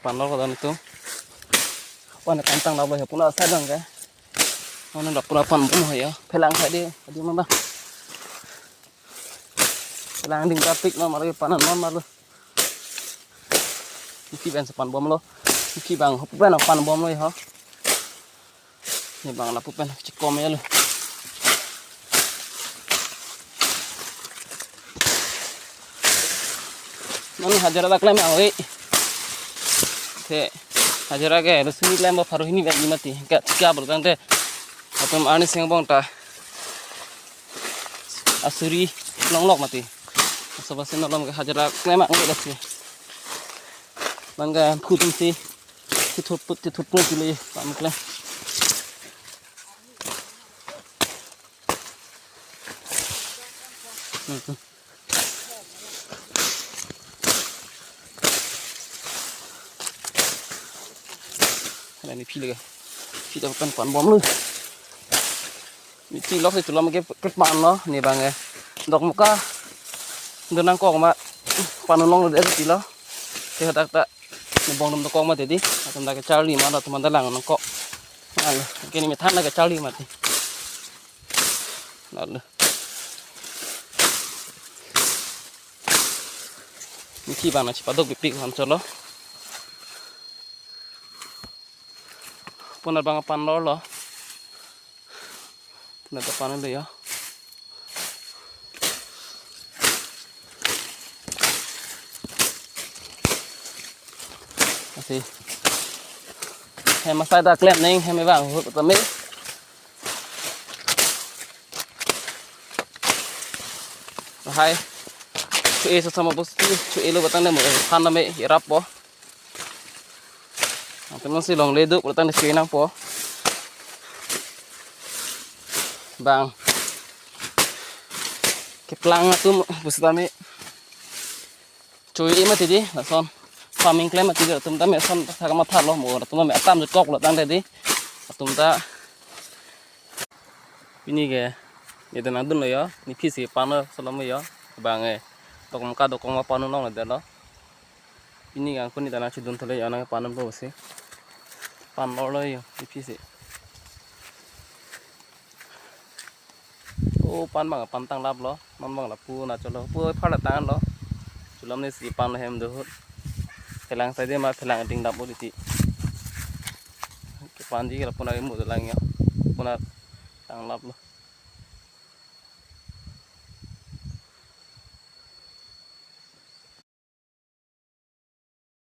panol ko dan itu wana kantang na ba ya puna sa dang ka wana da puna pan bum ya pelang ka di mama pelang ding traffic no mar panan no mar ki ben sa pan bom lo ki bang hop ben pan bom lo ha ni bang la pu pen chikom ya lo Mani hajara da klaim awe te hajara ke resmi klaim ba faru hini bagi mati ka kya bertang te atum ani sing bong ta asuri longlok mati sabasin nolom ke hajara klaim awe da si mangga khutum si tithut pun dile pam klaim Ini pilih kita bukan pan bom lu ini lok itu lama ke pan lo nih bang ya dok muka denang kok mak panulong lu dari lo kita tak ngebong dom kok mak jadi atau tak kecali mana teman telang nongkok lalu kini metan lagi kecali mati lalu ini kibana cepat dok pipik hancur lo punar bang pan lo punar depan itu ya masih hemat saya tak klep neng hemat bang hut pertama hai cuy sesama bos cuy lo batang demo kan name irap po teman si long leduk bertang di sini po bang keplang tu busutami cuy ima tadi lason farming claim mati dia tum ta me son ta ka matha lo mo tum me atam kok lo tang tadi tum ta ini ke ya dan adun lo ya ni pisi pana selama ya bang dokong ka dokong ma panu nong le lo ini yang kuni tanah cudun tole ya nang panu po besi pan lo ya ni pisi oh pan bang pantang lap lo man bang la pu na cholo pu phala tan lo chulam ni si pan hem do pelang saja mah pelang ding dap di ke panji ke pun lagi mu lang ya pun tang lap lo